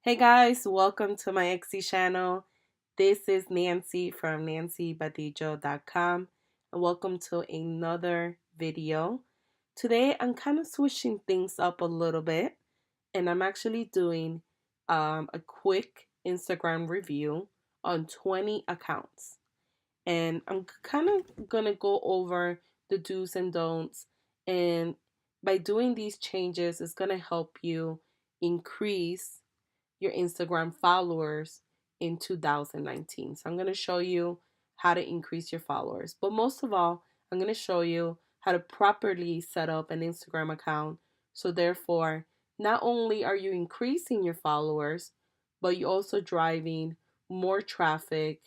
Hey guys, welcome to my Etsy channel. This is Nancy from nancybadijo.com and welcome to another video. Today I'm kind of switching things up a little bit and I'm actually doing a quick Instagram review on 20 accounts. And I'm kind of going to go over the do's and don'ts, and by doing these changes it's going to help you increase your Instagram followers in 2019. So I'm going to show you how to increase your followers. But most of all, I'm going to show you how to properly set up an Instagram account. So therefore, not only are you increasing your followers, but you're also driving more traffic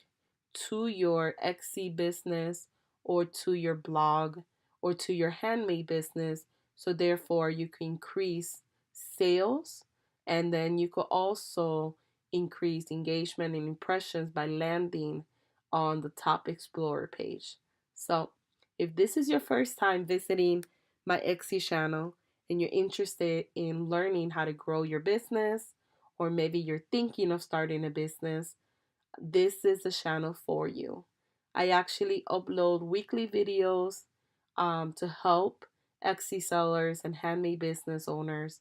to your Etsy business or to your blog or to your handmade business. So therefore, you can increase sales, and then you could also increase engagement and impressions by landing on the top explorer page. So if this is your first time visiting my Etsy channel and you're interested in learning how to grow your business, or maybe you're thinking of starting a business, this is the channel for you. I actually upload weekly videos to help Etsy sellers and handmade business owners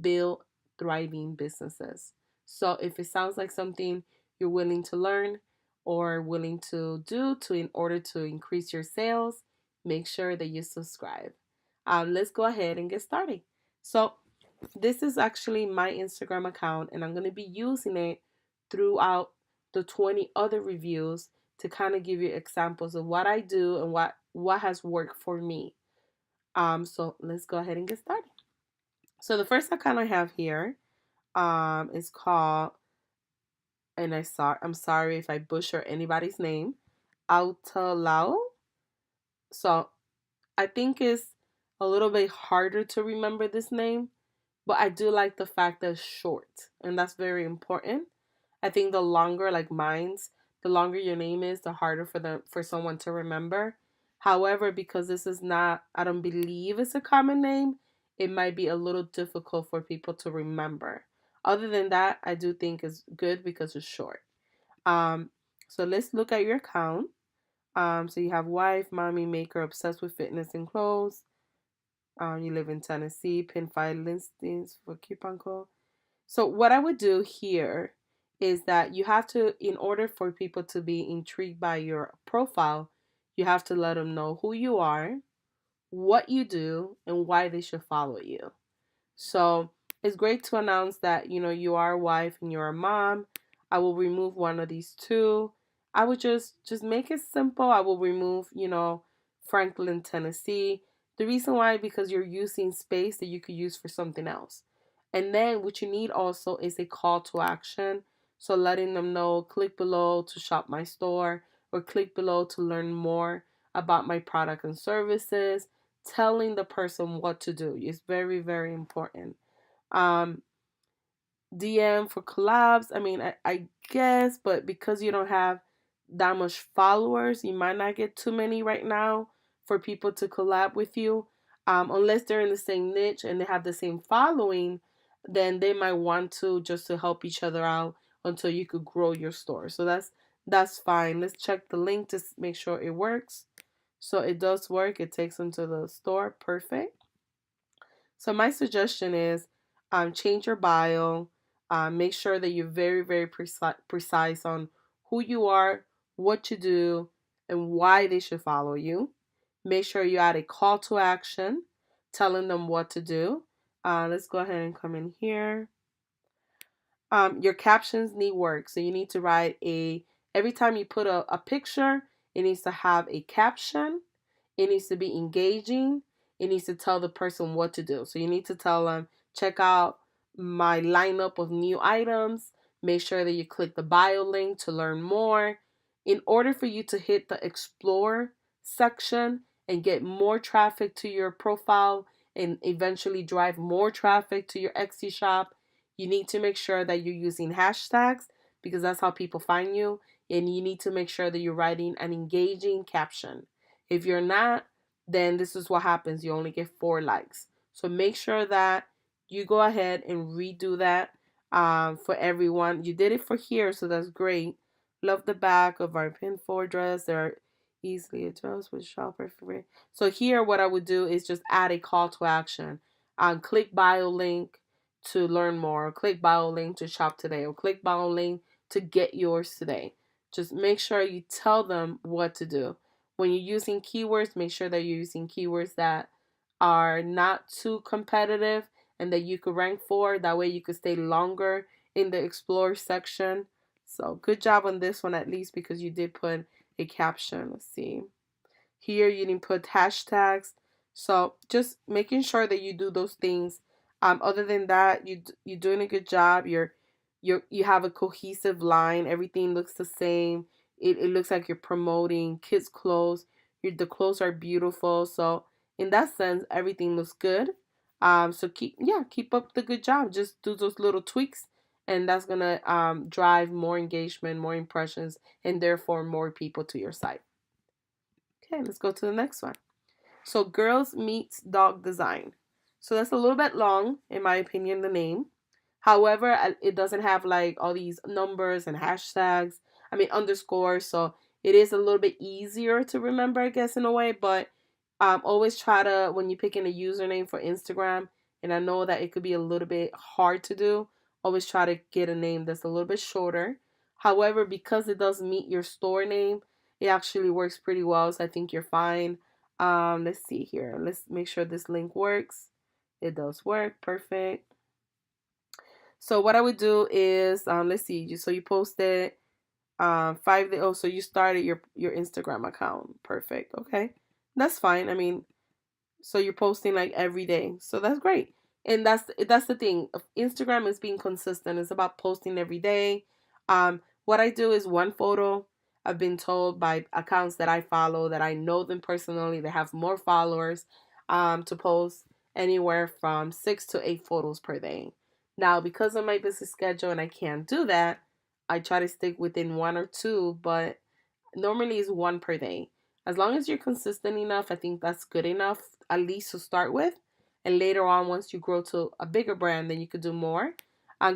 build thriving businesses. So if it sounds like something you're willing to learn or willing to do to in order to increase your sales, make sure that you subscribe. Let's go ahead and get started. So this is actually my Instagram account, and I'm going to be using it throughout the 20 other reviews to kind of give you examples of what I do and what has worked for me. So let's go ahead and get started. So the first account I have here is called, and I'm sorry if I butcher anybody's name, Autalao. So I think it's a little bit harder to remember this name, but I do like the fact that it's short, and that's very important. I think the longer, like mine's, the longer your name is, the harder for someone to remember. However, because this is not, I don't believe it's a common name, it might be a little difficult for people to remember. Other than that, I do think it's good because it's short. Um, so let's look at your account. So you have wife, mommy, maker, obsessed with fitness and clothes. You live in Tennessee, pin 5 listings for coupon code. So what I would do here is that you have to, in order for people to be intrigued by your profile, you have to let them know who you are, what you do, and why they should follow you. So it's great to announce that, you are a wife and you're a mom. I will remove one of these two. I would just make it simple. I will remove, Franklin, Tennessee. The reason why, because you're using space that you could use for something else. And then what you need also is a call to action. So letting them know, click below to shop my store, or click below to learn more about my product and services. Telling the person what to do is very, very important. Um, DM for collabs. I mean, I guess, but because you don't have that much followers, you might not get too many right now for people to collab with you. Unless they're in the same niche and they have the same following, then they might want to, just to help each other out until you could grow your store. So that's fine. Let's check the link to make sure it works. So it does work. It takes them to the store. Perfect. So my suggestion is change your bio. Make sure that you're very, very precise on who you are, what you do, and why they should follow you. Make sure you add a call to action, telling them what to do. Let's go ahead and come in here. Your captions need work. So you need to write every time you put a picture, it needs to have a caption. It needs to be engaging. It needs to tell the person what to do. So you need to tell them, check out my lineup of new items. Make sure that you click the bio link to learn more. In order for you to hit the explore section and get more traffic to your profile and eventually drive more traffic to your Etsy shop, you need to make sure that you're using hashtags, because that's how people find you. And you need to make sure that you're writing an engaging caption. If you're not, then this is what happens. You only get 4 likes. So make sure that you go ahead and redo that. for everyone. You did it for here, so that's great. Love the back of our pinfold dress. They're easily adjust with shopper free. So here, what I would do is just add a call to action. Click bio link to learn more. Or click bio link to shop today. Or click bio link to get yours today. Just make sure you tell them what to do. When you're using keywords, make sure that you're using keywords that are not too competitive and that you could rank for. That way you could stay longer in the explore section. So good job on this one, at least because you did put a caption. Let's see. Here you didn't put hashtags. So just making sure that you do those things. Other than that, you're doing a good job. You have a cohesive line. Everything looks the same. It looks like you're promoting kids' clothes. The clothes are beautiful. So in that sense, everything looks good. So keep up the good job. Just do those little tweaks, and that's gonna drive more engagement, more impressions, and therefore more people to your site. Okay, let's go to the next one. So girls meets dog design. So that's a little bit long, in my opinion, the name. However, it doesn't have like all these numbers and hashtags. I mean underscores. So it is a little bit easier to remember, I guess, in a way. But always try to, when you're picking a username for Instagram, and I know that it could be a little bit hard to do, always try to get a name that's a little bit shorter. However, because it does meet your store name, it actually works pretty well. So I think you're fine. Let's see here. Let's make sure this link works. It does work. Perfect. So what I would do is, let's see. So you posted 5 days. Oh, so you started your Instagram account. Perfect. Okay, that's fine. I mean, so you're posting like every day, so that's great. And that's the thing. Instagram is being consistent. It's about posting every day. What I do is one photo. I've been told by accounts that I follow, that I know them personally, they have more followers, to post anywhere from 6 to 8 photos per day. Now, because of my busy schedule and I can't do that, I try to stick within one or two, but normally it's one per day. As long as you're consistent enough, I think that's good enough, at least to start with. And later on, once you grow to a bigger brand, then you could do more.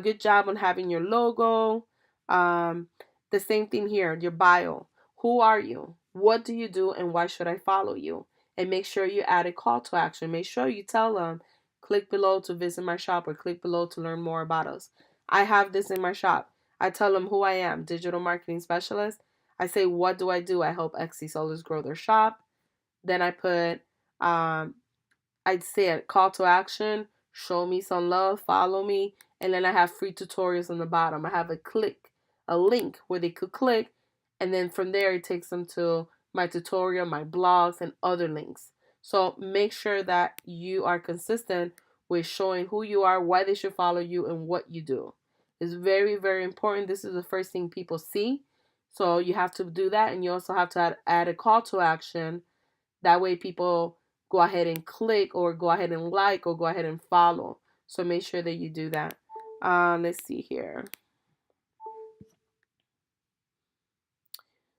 Good job on having your logo. Um, the same thing here, your bio. Who are you? What do you do? And why should I follow you? And make sure you add a call to action. Make sure you tell them, click below to visit my shop, or click below to learn more about us. I have this in my shop. I tell them who I am, digital marketing specialist. I say, what do? I help Etsy sellers grow their shop. Then I put, I'd say a call to action, show me some love, follow me. And then I have free tutorials on the bottom. I have a link where they could click. And then from there, it takes them to my tutorial, my blogs, and other links. So make sure that you are consistent with showing who you are, why they should follow you, and what you do. It's very, very important. This is the first thing people see. So you have to do that, and you also have to add a call to action. That way people go ahead and click, or go ahead and like, or go ahead and follow. So make sure that you do that. Let's see here.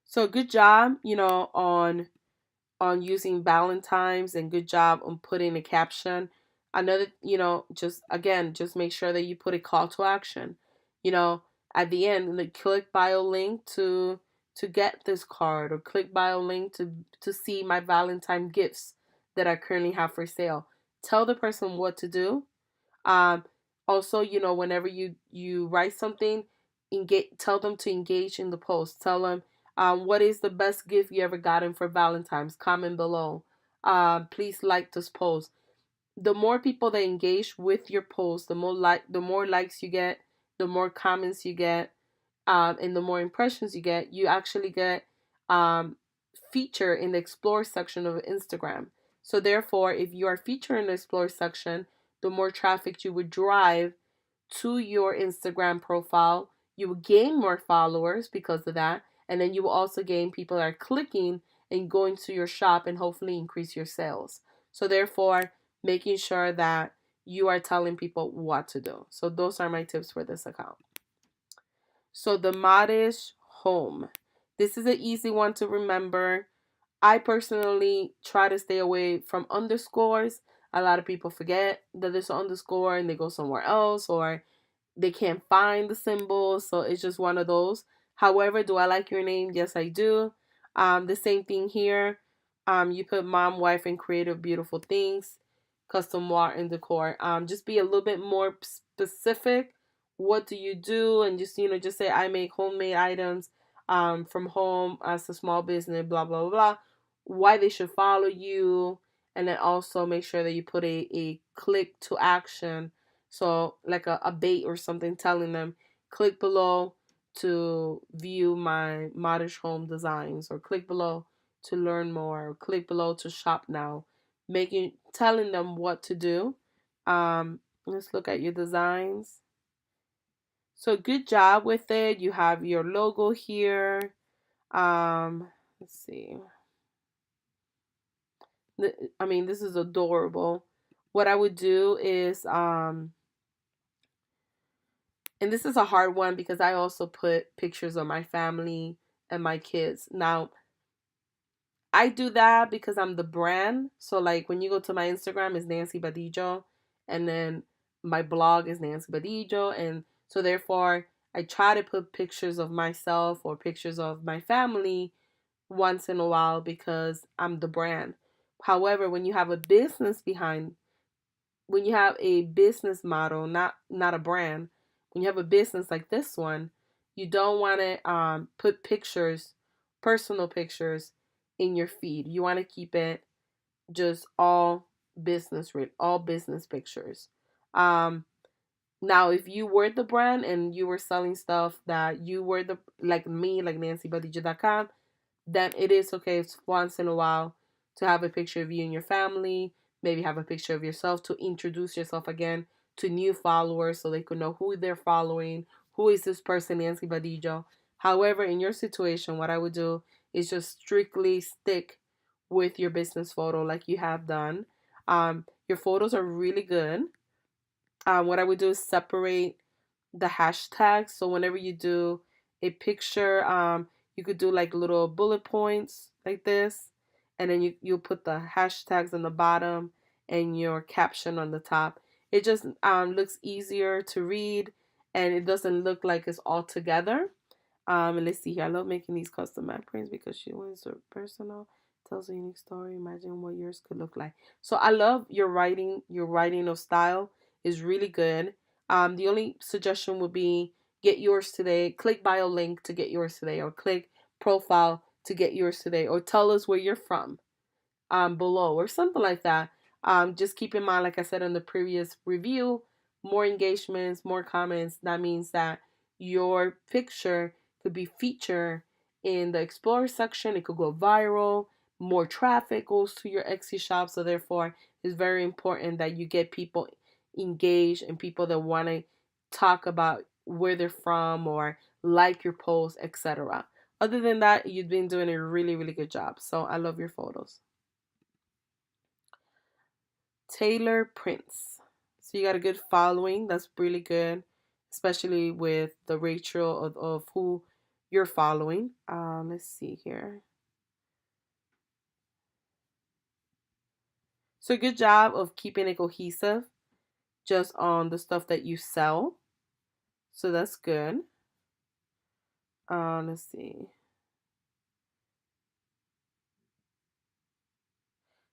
So good job, on using Valentine's, and good job on putting a caption. Another, just make sure that you put a call to action. You know, at the end, like, click bio link to get this card, or click bio link to see my Valentine gifts that I currently have for sale. Tell the person what to do. Um, Also, whenever you write something, tell them to engage in the post. Tell them, what is the best gift you ever gotten for Valentine's? Comment below. Please like this post. The more people that engage with your post, the more likes you get, the more comments you get, and the more impressions you get. You actually get feature in the explore section of Instagram. So therefore, if you are featured in the explore section, the more traffic you would drive to your Instagram profile. You will gain more followers because of that. And then you will also gain people that are clicking and going to your shop, and hopefully increase your sales. So therefore, making sure that you are telling people what to do. So those are my tips for this account. So the modish home. This is an easy one to remember. I personally try to stay away from underscores. A lot of people forget that there's an underscore and they go somewhere else, or they can't find the symbol, so it's just one of those. However, do I like your name? Yes, I do. The same thing here. You put mom, wife, and creative, beautiful things, custom art and decor. Just be a little bit more specific. What do you do? And just just say I make homemade items, from home as a small business. Blah blah blah. Why they should follow you, and then also make sure that you put a click to action, so like a bait or something telling them click below to view my modish home designs, or click below to learn more, or click below to shop now. Telling them what to do. Let's look at your designs. So good job with it. You have your logo here. Let's see. I mean, this is adorable. What I would do is and this is a hard one because I also put pictures of my family and my kids. Now, I do that because I'm the brand. So, like, when you go to my Instagram, it's Nancy Badillo, and then my blog is Nancy Badillo. And so, therefore, I try to put pictures of myself or pictures of my family once in a while because I'm the brand. However, when you have a business model, not a brand, when you have a business like this one, you don't want to put pictures, personal pictures, in your feed. You want to keep it just all business pictures. Um, Now, if you were the brand and you were selling stuff that you were the like me, like NancyBadija.com, then it is okay once in a while to have a picture of you and your family, maybe have a picture of yourself to introduce yourself again to new followers so they could know who they're following, who is this person, Nancy Badillo. However, in your situation, what I would do is just strictly stick with your business photo like you have done. Your photos are really good. What I would do is separate the hashtags. So whenever you do a picture, you could do like little bullet points like this, and then you'll put the hashtags on the bottom and your caption on the top. It just looks easier to read, and it doesn't look like it's all together. And let's see here. I love making these custom map prints because she wants her personal, tells a unique story. Imagine what yours could look like. So I love your writing. Your writing of style is really good. The only suggestion would be get yours today. Click bio link to get yours today, or click profile to get yours today, or tell us where you're from below or something like that. Just keep in mind, like I said in the previous review, more engagements, more comments. That means that your picture could be featured in the Explore section. It could go viral. More traffic goes to your Etsy shop. So therefore, it's very important that you get people engaged and people that want to talk about where they're from or like your post, etc. Other than that, you've been doing a really, really good job. So I love your photos. Taylor Prince. So you got a good following. That's really good, especially with the ratio of who you're following. Let's see here. So good job of keeping it cohesive just on the stuff that you sell. So that's good. Let's see.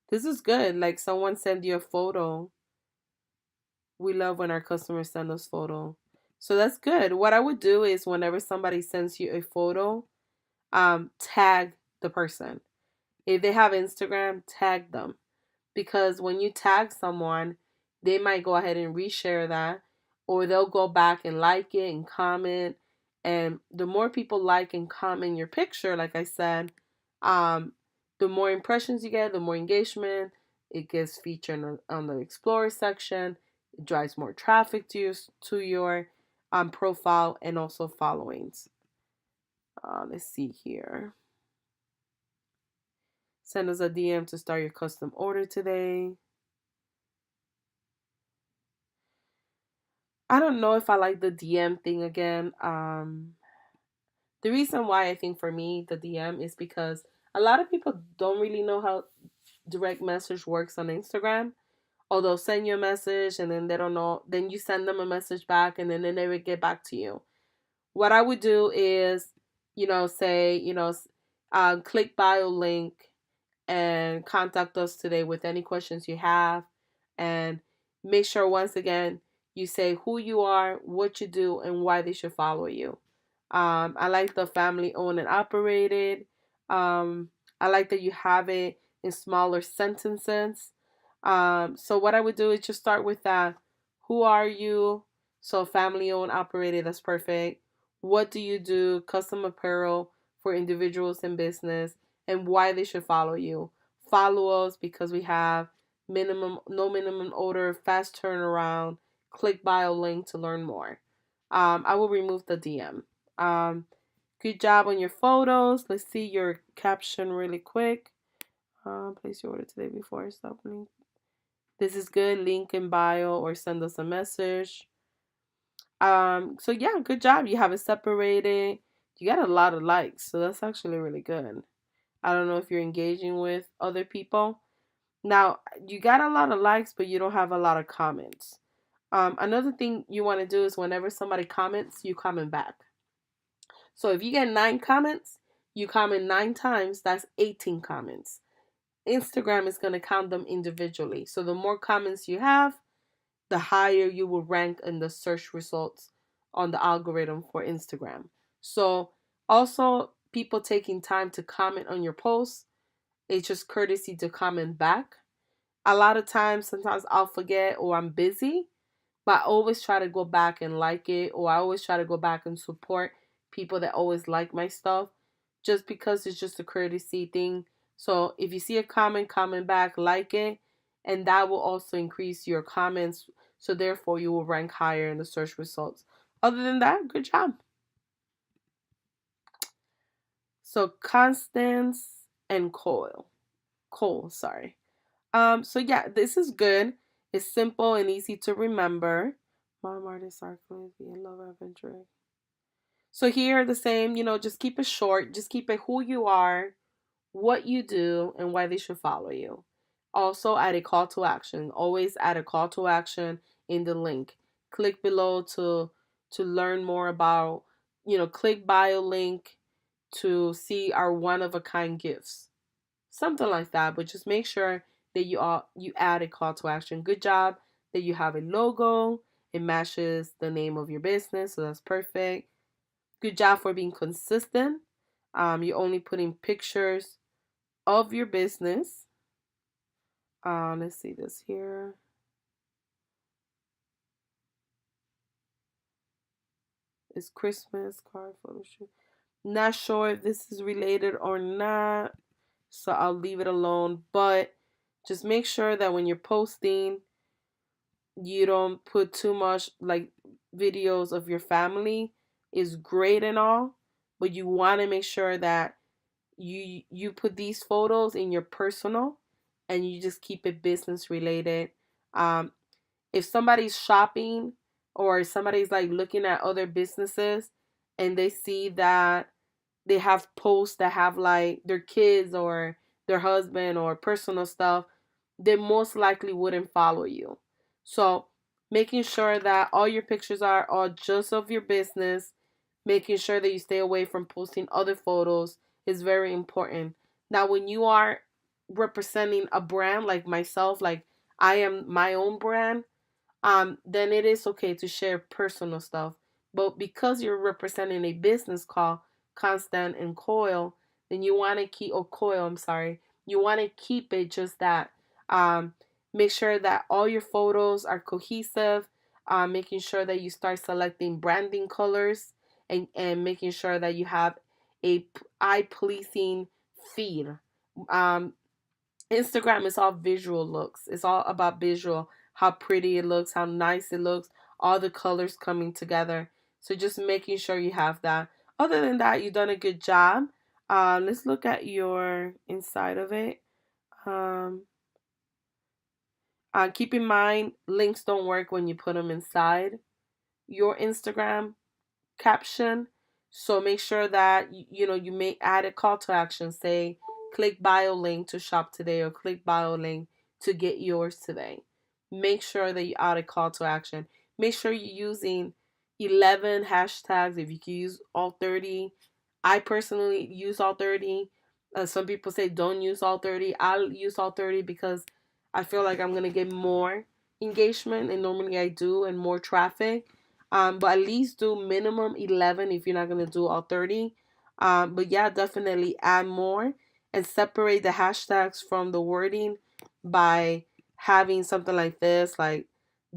This is good. Like someone send you a photo. We love when our customers send us photo. So that's good. What I would do is whenever somebody sends you a photo, tag the person. If they have Instagram, tag them. Because when you tag someone, they might go ahead and reshare that, or they'll go back and like it and comment. And the more people like and comment your picture, like I said, um, the more impressions you get, the more engagement. It gets featured on the Explorer section. It drives more traffic to your profile and also followings. Let's see here. Send us a DM to start your custom order today. I don't know if I like the DM thing again. The reason why I think for me the DM is because a lot of people don't really know how direct message works on Instagram. or they'll send you a message and then they don't know. Then you send them a message back and then they never get back to you. What I would do is, say, click bio link and contact us today with any questions you have. And make sure, once again, you say who you are, what you do, and why they should follow you. I like the family owned and operated. I like that you have it in smaller sentences. So what I would do is just start with that. Who are you? So family owned, operated, that's perfect. What do you do? Custom apparel for individuals and business, and why they should follow you. Follow us because we have no minimum order, fast turnaround. Click bio link to learn more. I will remove the DM. Good job on your photos. Let's see your caption really quick. Place your order today before it's opening. This is good. Link in bio or send us a message. So yeah, good job. You have it separated. You got a lot of likes, so that's actually really good. I don't know if you're engaging with other people. Now, you got a lot of likes, but you don't have a lot of comments. Another thing you want to do is whenever somebody comments, you comment back. So if you get 9 comments, you comment 9 times, that's 18 comments. Instagram is going to count them individually. So the more comments you have, the higher you will rank in the search results on the algorithm for Instagram. So also, people taking time to comment on your posts, it's just courtesy to comment back. A lot of times, sometimes I'll forget or I'm busy, but I always try to go back and like it, or I always try to go back and support people that always like my stuff, just because it's just a courtesy thing. So if you see a comment back, like it, and that will also increase your comments. So therefore, you will rank higher in the search results. Other than that, good job. So Constance and Cole, sorry. So yeah, this is good. It's simple and easy to remember. Mom artists are going to be in love adventure. So here the same, just keep it short. Just keep it who you are, what you do, and why they should follow you. Also add a call to action. Always add a call to action in the link. Click below to learn more about, click bio link to see our one of a kind gifts. Something like that, but just make sure that you add a call to action. Good job that you have a logo. It matches the name of your business, so that's perfect. Good job for being consistent. You're only putting pictures of your business. Let's see this here. It's Christmas card photo shoot. Not sure if this is related or not, so I'll leave it alone. But just make sure that when you're posting, you don't put too much like videos of your family. Is great and all, but you want to make sure that you put these photos in your personal, and you just keep it business related. um if somebody's shopping or somebody's like looking at other businesses and they see that they have posts that have like their kids or their husband or personal stuff, they most likely wouldn't follow you. So making sure that all your pictures are all just of your business, making sure that you stay away from posting other photos is very important. Now, when you are representing a brand like myself, like I am my own brand, then it is okay to share personal stuff. But because you're representing a business called Constant and Coil, then you want to keep, or Coil, I'm sorry, you want to keep it just that. Um, Make sure that all your photos are cohesive, making sure that you start selecting branding colors, and making sure that you have a eye-pleasing feed. Um, Instagram is all visual looks. It's all about visual, how pretty it looks, how nice it looks, all the colors coming together. So just making sure you have that. Other than that, you've done a good job. Let's look at your inside of it. Um, Keep in mind, links don't work when you put them inside your Instagram caption. So make sure that you may add a call to action. Say, click bio link to shop today, or click bio link to get yours today. make sure that you add a call to action. Make sure you're using 11 hashtags if you can use all 30. I personally use all 30. Some people say don't use all 30. I'll use all 30 because I feel like I'm going to get more engagement, and normally I do, and more traffic. But at least do minimum 11 if you're not going to do all 30. But yeah, definitely add more and separate the hashtags from the wording by having something like this, like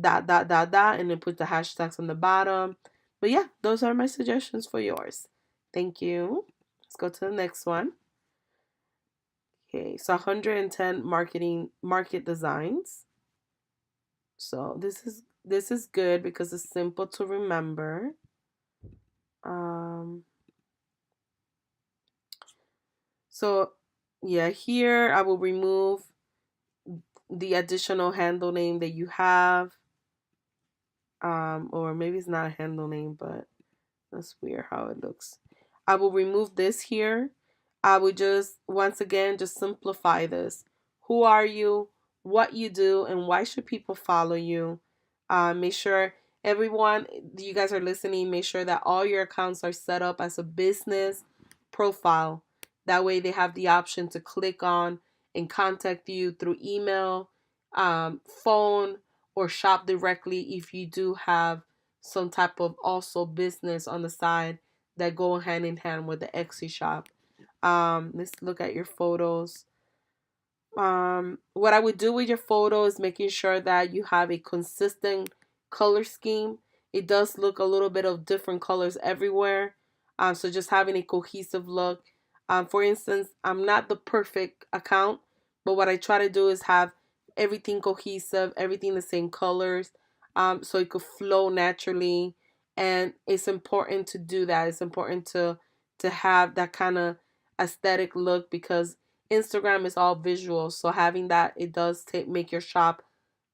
dot dot dot dot, and then put the hashtags on the bottom. But yeah, those are my suggestions for yours. Thank you. Let's go to the next one. Okay, so 110 market designs. So this is good because it's simple to remember. Um so yeah, here I will remove the additional handle name that you have. Or maybe it's not a handle name, but that's weird how it looks. I will remove this here. I will just, once again, just simplify this. Who are you? What you do? And why should people follow you? Make sure everyone, you guys are listening, make sure that all your accounts are set up as a business profile. That way they have the option to click on and contact you through email, phone, or shop directly if you do have some type of also business on the side that go hand in hand with the Etsy shop. Let's look at your photos. What I would do with your photo is making sure that you have a consistent color scheme. It does look a little bit of different colors everywhere. So just having a cohesive look. For instance, I'm not the perfect account, but what I try to do is have everything cohesive, everything the same colors, so it could flow naturally. And it's important to do that. It's important to have that kind of aesthetic look because Instagram is all visual, so having that, it does make your shop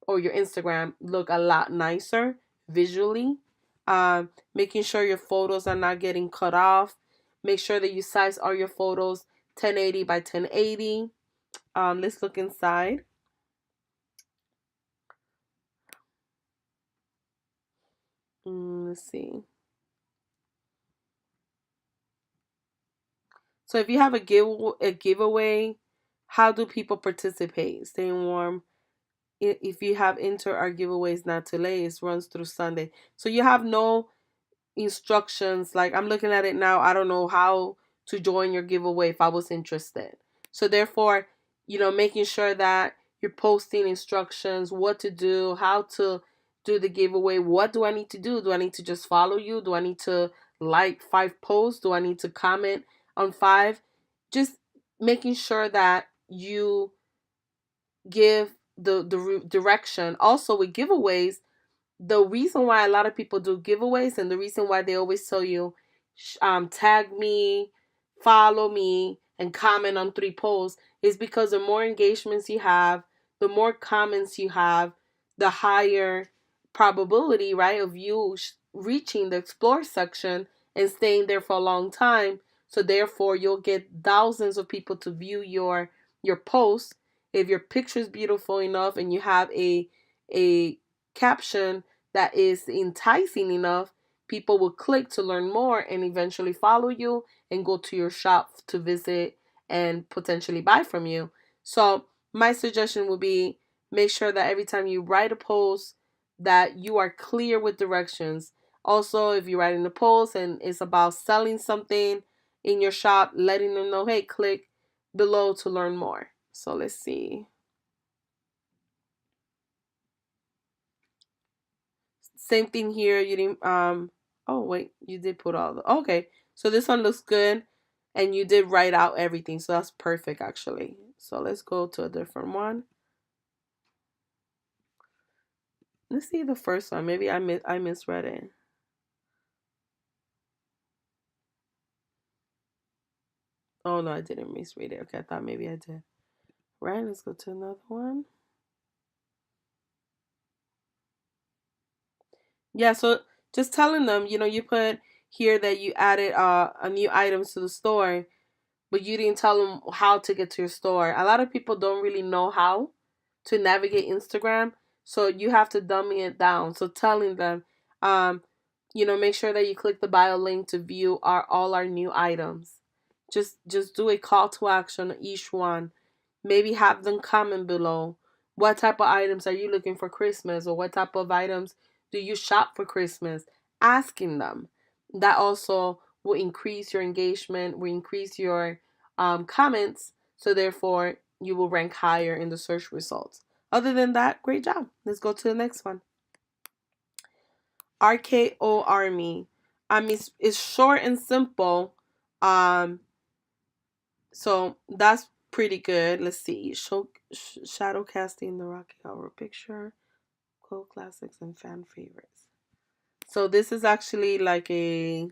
or your Instagram look a lot nicer visually. Making sure your photos are not getting cut off. Make sure that you size all your photos 1080 by 1080. Let's look inside. Let's see. So if you have a giveaway, how do people participate? Staying warm. If you have enter our giveaways not too late, it runs through Sunday. So you have no instructions. Like I'm looking at it now, I don't know how to join your giveaway if I was interested. So therefore, making sure that you're posting instructions, what to do, how to do the giveaway. What do I need to do? Do I need to just follow you? Do I need to like 5 posts? Do I need to comment on 5? Just making sure that you give the direction. Also with giveaways, the reason why a lot of people do giveaways and the reason why they always tell you tag me, follow me, and comment on 3 posts is because the more engagements you have, the more comments you have, the higher probability, right, of you reaching the explore section and staying there for a long time. So therefore you'll get thousands of people to view your post. If your picture is beautiful enough and you have a caption that is enticing enough, people will click to learn more and eventually follow you and go to your shop to visit and potentially buy from you. So my suggestion would be make sure that every time you write a post that you are clear with directions. Also, if you're writing a post and it's about selling something in your shop, letting them know, hey, click below to learn more. So let's see. Same thing here. You didn't oh wait, you did put all the okay. So this one looks good and you did write out everything. So that's perfect actually. So let's go to a different one. Let's see the first one. Maybe I misread it. Oh no, I didn't misread it. Okay, I thought maybe I did. Right, let's go to another one. Yeah, so just telling them, you put here that you added a new items to the store, but you didn't tell them how to get to your store. A lot of people don't really know how to navigate Instagram. So you have to dummy it down. So telling them, um, make sure that you click the bio link to view all our new items. Just do a call to action on each one. Maybe have them comment below. What type of items are you looking for Christmas, or what type of items do you shop for Christmas? Asking them. That also will increase your engagement, will increase your comments, so therefore you will rank higher in the search results. Other than that, great job. Let's go to the next one. RKO Army. It's short and simple. Um, so that's pretty good. Let's see. Shadow casting the Rocky Horror Picture, cult classics and fan favorites. So this is actually like a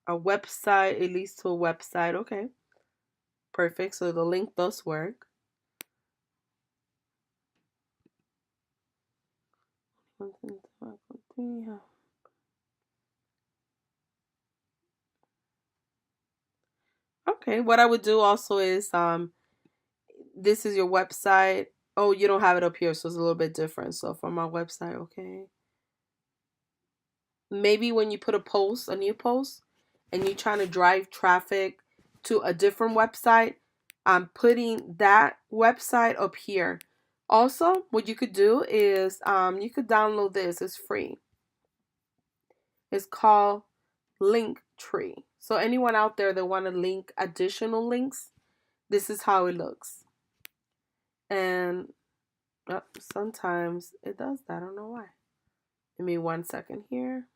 website. It leads to a website. Okay, perfect. So the link does work. Okay, what I would do also is this is your website. Oh, you don't have it up here, so it's a little bit different. So from my website, okay. Maybe when you put a new post, and you're trying to drive traffic to a different website, I'm putting that website up here. Also, what you could do is you could download this. It's free. It's called Linktree. So anyone out there that want to link additional links, this is how it looks. And sometimes it does that. I don't know why. Give me 1 second here.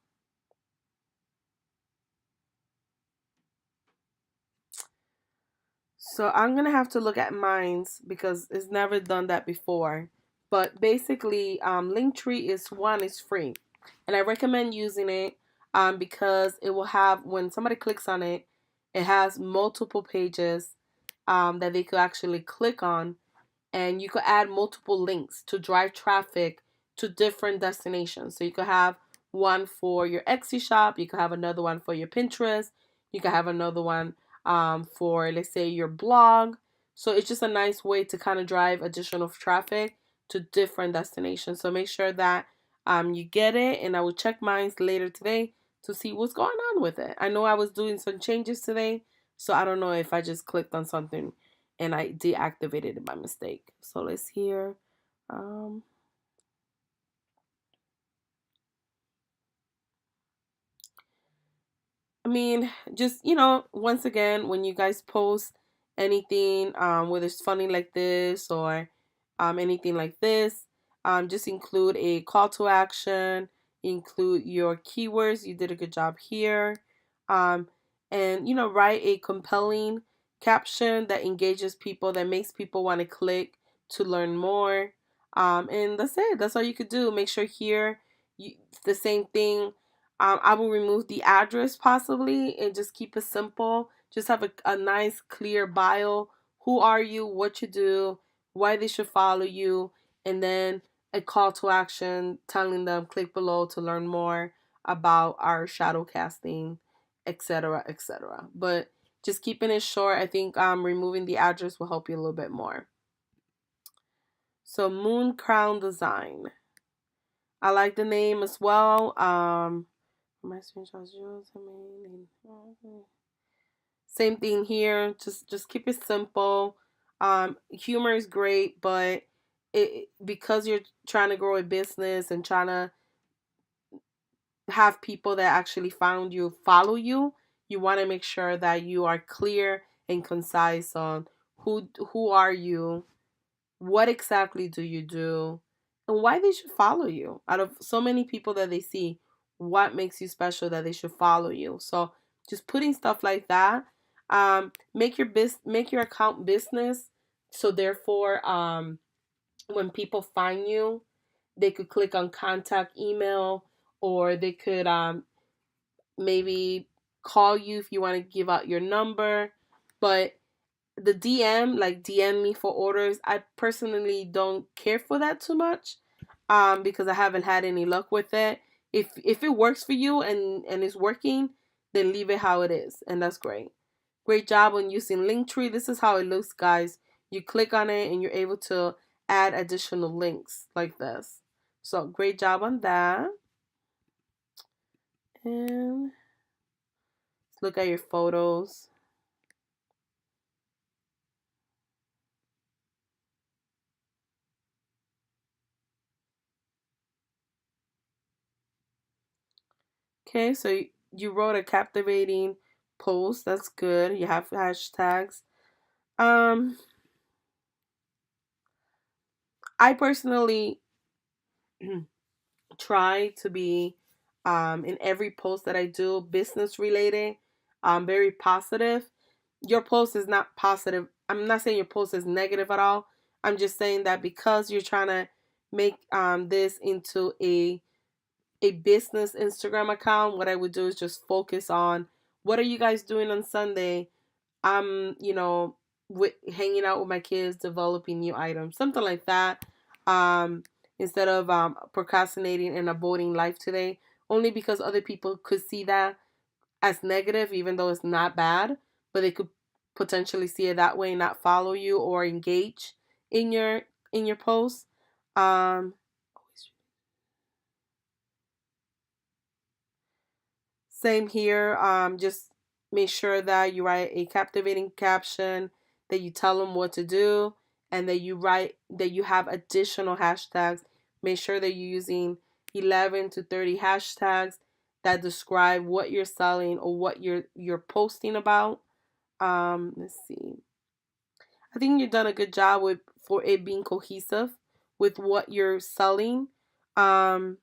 So I'm gonna have to look at mines because it's never done that before. But basically, Linktree is free, and I recommend using it because it will have, when somebody clicks on it, it has multiple pages that they could actually click on, and you could add multiple links to drive traffic to different destinations. So you could have one for your Etsy shop, you could have another one for your Pinterest, you could have another one for, let's say, your blog. So it's just a nice way to kind of drive additional traffic to different destinations. So make sure that you get it, and I will check mine later today to see what's going on with it. I know I was doing some changes today, so I don't know if I just clicked on something and I deactivated it by mistake. So let's hear. Um, I mean, just, once again, when you guys post anything, whether it's funny like this or anything like this, just include a call to action, include your keywords. You did a good job here. Um, and, write a compelling caption that engages people, that makes people want to click to learn more. And that's it. That's all you could do. Make sure here, the same thing. I will remove the address possibly and just keep it simple. Just have a nice, clear bio. Who are you? What you do? Why they should follow you? And then a call to action telling them click below to learn more about our shadow casting, etc., etc. But just keeping it short, I think removing the address will help you a little bit more. So Moon Crown Design. I like the name as well. My screenshots yours. Same thing here. Just keep it simple. Humor is great, but because you're trying to grow a business and trying to have people that actually found you follow you, you want to make sure that you are clear and concise on who are you, what exactly do you do, and why they should follow you. Out of so many people that they see, what makes you special that they should follow you? So just putting stuff like that. Make your account business. So therefore, when people find you, they could click on contact email, or they could maybe call you if you want to give out your number. But the DM, like DM me for orders, I personally don't care for that too much, because I haven't had any luck with it. If it works for you and it's working, then leave it how it is, and that's great. Great job on using Linktree. This is how it looks, guys. You click on it and you're able to add additional links like this. So great job on that. And let's look at your photos. Okay, so you wrote a captivating post. That's good. You have hashtags. Um, I personally try to be in every post that I do business related, very positive. Your post is not positive. I'm not saying your post is negative at all. I'm just saying that because you're trying to make this into a business Instagram account, what I would do is just focus on what are you guys doing on Sunday. I'm, with hanging out with my kids, developing new items, something like that. Um, Instead of procrastinating and avoiding life today, only because other people could see that as negative, even though it's not bad, but they could potentially see it that way and not follow you or engage in your post. Um, Same here. Just make sure that you write a captivating caption, that you tell them what to do, and that you have additional hashtags. Make sure that you're using 11 to 30 hashtags that describe what you're selling or what you're posting about. Let's see. I think you've done a good job with for it being cohesive with what you're selling. Um,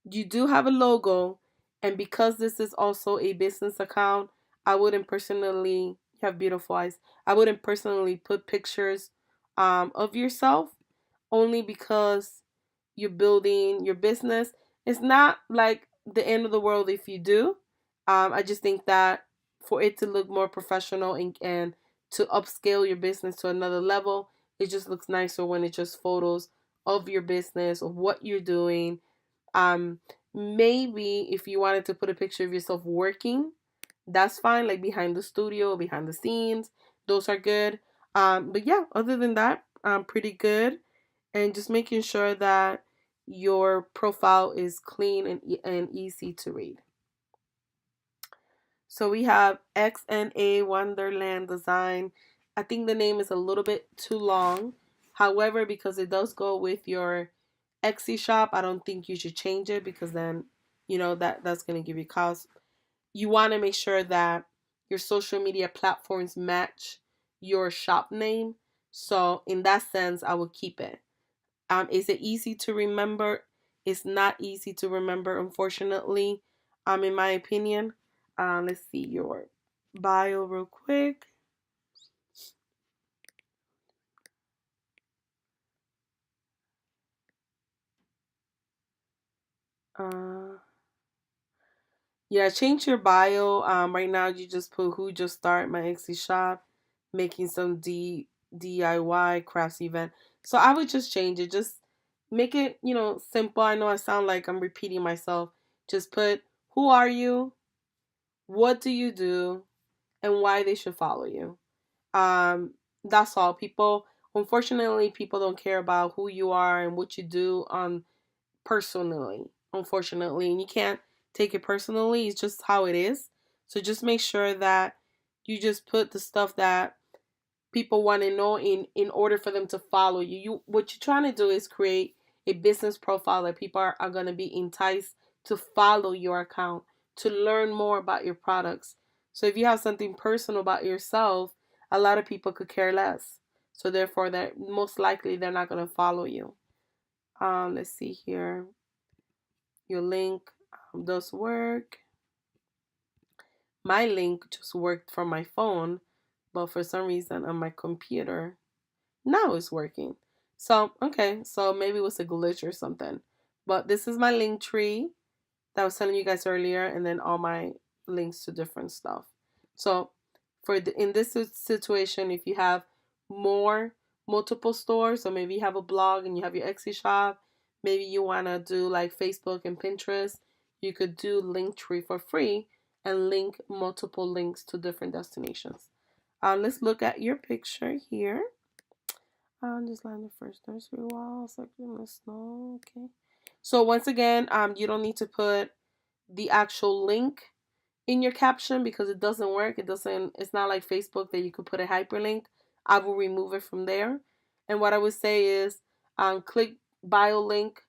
you do have a logo, and because this is also a business account, I wouldn't personally, you have beautiful eyes, I wouldn't personally put pictures of yourself, only because you're building your business. It's not like the end of the world if you do. I just think that for it to look more professional and to upscale your business to another level, it just looks nicer when it's just photos of your business, of what you're doing. um, Maybe if you wanted to put a picture of yourself working, that's fine, like behind the studio, behind the scenes. Those are good. But yeah, other than that, pretty good. And just making sure that your profile is clean and easy to read. So we have XNA Wonderland Design. I think the name is a little bit too long. However, because it does go with your Etsy shop, I don't think you should change it, because then, that's going to give you cost. You want to make sure that your social media platforms match your shop name. So in that sense, I will keep it. Is it easy to remember? It's not easy to remember, unfortunately, in my opinion. Let's see your bio real quick. Uh, yeah, change your bio. Right now you just put who just started my Etsy shop, making some DIY crafts event. So I would just change it. Just make it, simple. I know I sound like I'm repeating myself. Just put who are you, what do you do, and why they should follow you. That's all. Unfortunately, people don't care about who you are and what you do on personally, unfortunately, and you can't take it personally. It's just how it is. So just make sure that you just put the stuff that people want to know in order for them to follow you. What you're trying to do is create a business profile that people are going to be enticed to follow your account, to learn more about your products. So if you have something personal about yourself, a lot of people could care less. So therefore, that most likely they're not going to follow you. Let's see here. Your link does work. My link just worked from my phone, but for some reason on my computer, now it's working. So, okay, so maybe it was a glitch or something. But this is my link tree that I was telling you guys earlier, and then all my links to different stuff. So, in this situation, if you have multiple stores, so maybe you have a blog and you have your Etsy shop, maybe you want to do like Facebook and Pinterest, you could do Linktree for free and link multiple links to different destinations. Let's look at your picture here. Just line the first nursery wall section with snow. Okay. So once again, you don't need to put the actual link in your caption because it doesn't work. It's not like Facebook that you could put a hyperlink. I will remove it from there. And what I would say is click bio link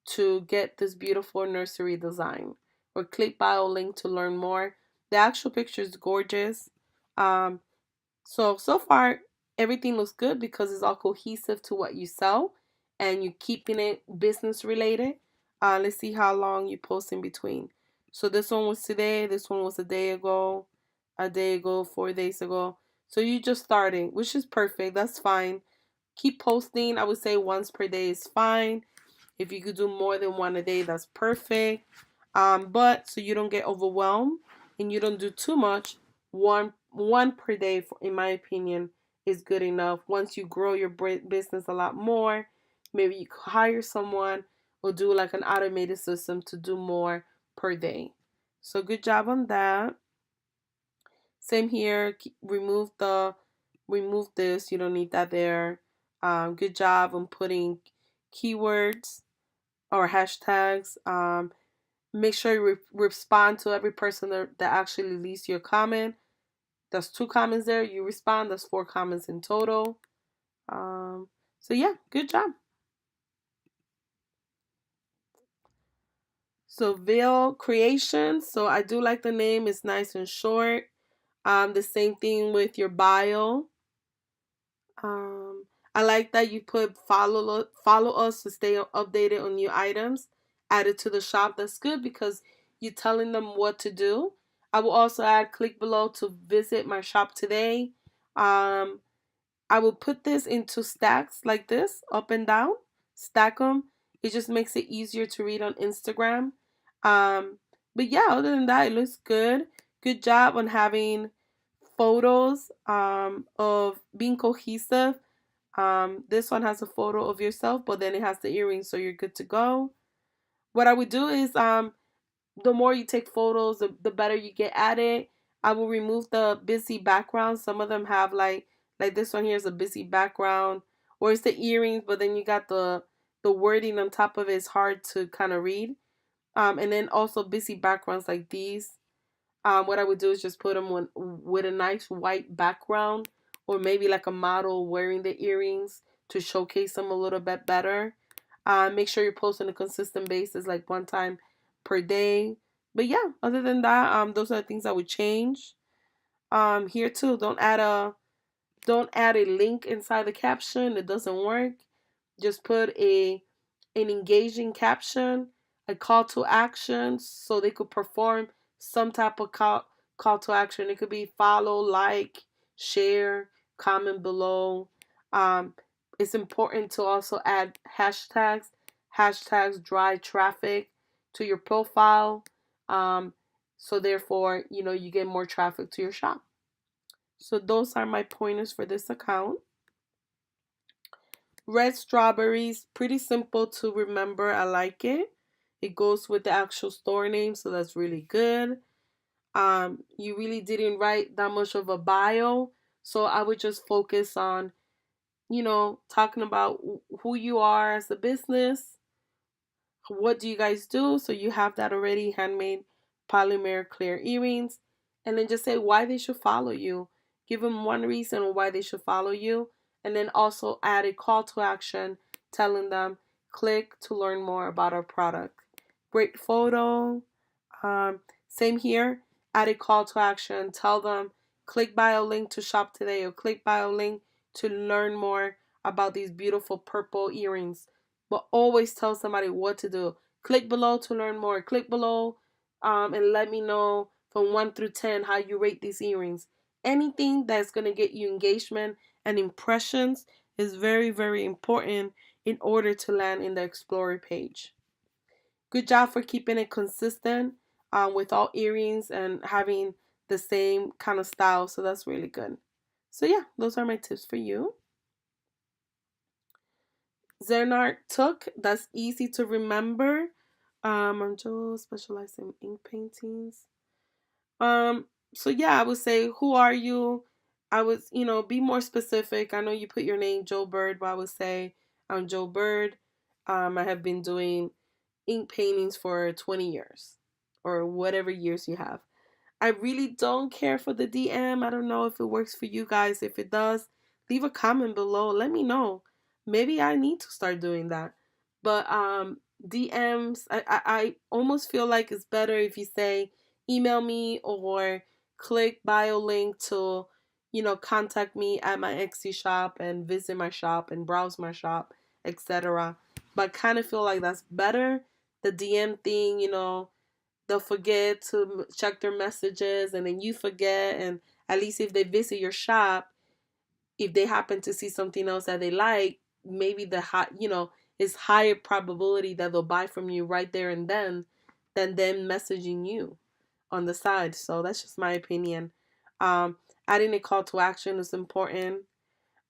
to get this beautiful nursery design, or click bio link to learn more. The actual picture is gorgeous. Um, so far everything looks good because it's all cohesive to what you sell and you're keeping it business related. Let's see how long you post in between. So this one was today, this one was a day ago, 4 days ago. So you just starting, which is perfect. That's fine. Keep posting. I would say once per day is fine. If you could do more than one a day, that's perfect. But so you don't get overwhelmed and you don't do too much, one per day, in my opinion, is good enough. Once you grow your business a lot more, maybe you hire someone or do like an automated system to do more per day. So good job on that. Same here. Remove this. You don't need that there. Good job on putting keywords or hashtags. Make sure you respond to every person that actually leaves your comment. That's 2 comments there. You respond. That's 4 comments in total. So yeah, good job. So Veil Creations. So I do like the name. It's nice and short. The same thing with your bio. Um, I like that you put follow us to stay updated on new items added to the shop. That's good because you're telling them what to do. I will also add click below to visit my shop today. Um, I will put this into stacks like this, up and down, stack them. It just makes it easier to read on Instagram. Um, but yeah, other than that, it looks good. Good job on having photos of being cohesive. This one has a photo of yourself, but then it has the earrings, so you're good to go. What I would do is the more you take photos, the better you get at it. I will remove the busy background. Some of them have like this one here is a busy background, or it's the earrings, but then you got the wording on top of it is hard to kind of read. And then also busy backgrounds like these. What I would do is just put them with a nice white background, or maybe like a model wearing the earrings to showcase them a little bit better. Make sure you're posting on a consistent basis, like 1 time per day. But yeah, other than that, those are the things I would change. Here too, don't add a link inside the caption. It doesn't work. Just put an engaging caption, a call to action, so they could perform some type of call to action. It could be follow, like, share, comment below. Um, it's important to also add hashtags. Hashtags drive traffic to your profile. Um, so therefore, you get more traffic to your shop. So those are my pointers for this account. Red strawberries, pretty simple to remember. I like it. It goes with the actual store name, so that's really good. You really didn't write that much of a bio, so I would just focus on, talking about who you are as a business. What do you guys do? So you have that already, handmade polymer clear earrings. And then just say why they should follow you. Give them one reason why they should follow you. And then also add a call to action telling them click to learn more about our product. Great photo. Um, Same here. Add a call to action. Tell them click bio link to shop today, or click bio link to learn more about these beautiful purple earrings. But always tell somebody what to do. Click below to learn more. Click below and let me know from 1 through 10 how you rate these earrings. Anything that's going to get you engagement and impressions is very, very important in order to land in the Explorer page. Good job for keeping it consistent with all earrings and having the same kind of style. So that's really good. So yeah, those are my tips for you. Zernart took. That's easy to remember. I'm just specialized in ink paintings. So yeah, I would say, who are you? I would, be more specific. I know you put your name Joe Bird, but I would say I'm Joe Bird. I have been doing ink paintings for 20 years or whatever years you have. I really don't care for the DM. I don't know if it works for you guys. If it does, leave a comment below. Let me know. Maybe I need to start doing that. But DMs, I almost feel like it's better if you say email me or click bio link to, contact me at my Etsy shop and visit my shop and browse my shop, etc. But I kind of feel like that's better. The DM thing, they'll forget to check their messages and then you forget. And at least if they visit your shop, if they happen to see something else that they like, maybe it's higher probability that they'll buy from you right there and then than them messaging you on the side. So that's just my opinion. Adding a call to action is important.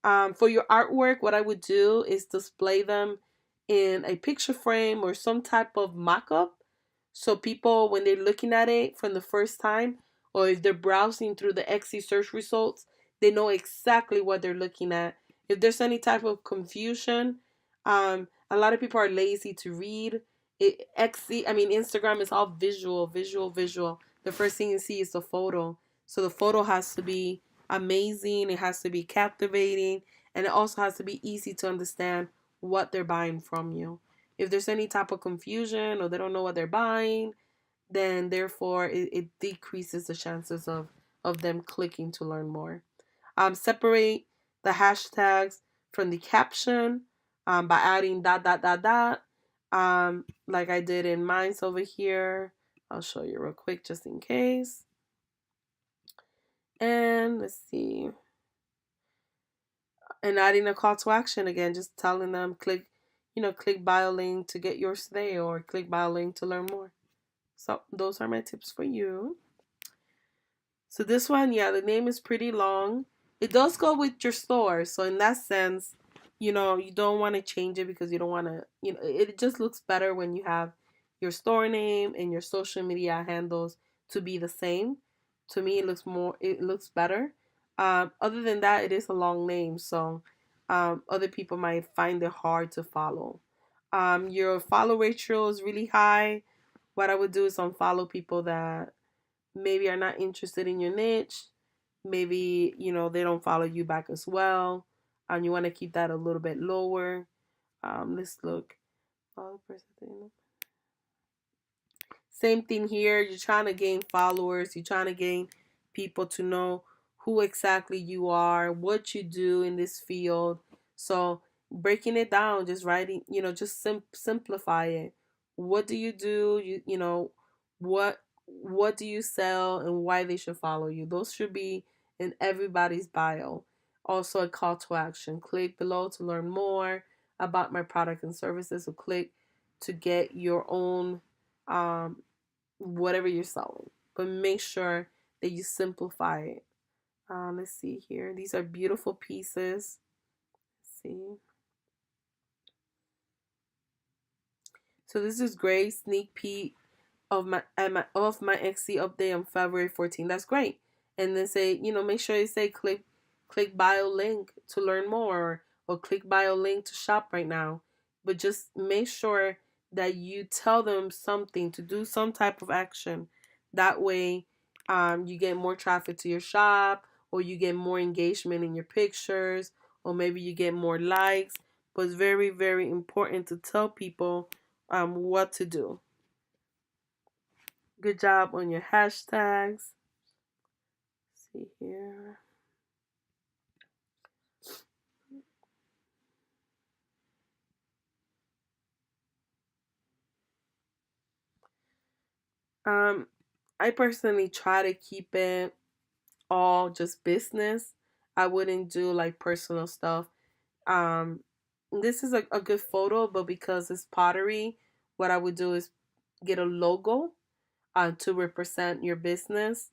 For your artwork, what I would do is display them in a picture frame or some type of mock-up. So people, when they're looking at it from the first time, or if they're browsing through the Etsy search results, they know exactly what they're looking at. If there's any type of confusion, a lot of people are lazy to read. Instagram is all visual, visual, visual. The first thing you see is the photo. So the photo has to be amazing, it has to be captivating, and it also has to be easy to understand what they're buying from you. If there's any type of confusion or they don't know what they're buying, then therefore it decreases the chances of them clicking to learn more. Separate the hashtags from the caption by adding dot dot dot dot, like I did in mine's over here. I'll show you real quick just in case. And let's see. And adding a call to action again, just telling them click bio link to get yours today or click bio link to learn more. So those are my tips for you. So this one, yeah, the name is pretty long. It does go with your store. So in that sense, you don't want to change it because you don't want to, it just looks better when you have your store name and your social media handles to be the same. To me, it looks better. Other than that, it is a long name. So other people might find it hard to follow. Your follow ratio is really high. What I would do is unfollow people that maybe are not interested in your niche. Maybe, they don't follow you back as well. And you want to keep that a little bit lower. Let's look. Same thing here. You're trying to gain followers. You're trying to gain people to know who exactly you are, what you do in this field. So breaking it down, just writing, just simplify it. What do you do? What do you sell and why they should follow you? Those should be in everybody's bio. Also a call to action. Click below to learn more about my product and services, or click to get your own whatever you're selling. But make sure that you simplify it. Let's see here. These are beautiful pieces. Let's see. So this is great sneak peek of my Etsy update on February 14th. That's great. And then say, make sure you say click bio link to learn more, or click bio link to shop right now. But just make sure that you tell them something to do, some type of action. That way, you get more traffic to your shop, or you get more engagement in your pictures, or maybe you get more likes. But it's very, very important to tell people what to do. Good job on your hashtags. Let's see here. I personally try to keep it all just business. I wouldn't do like personal stuff. Um, this is a good photo, but because it's pottery, what I would do is get a logo to represent your business.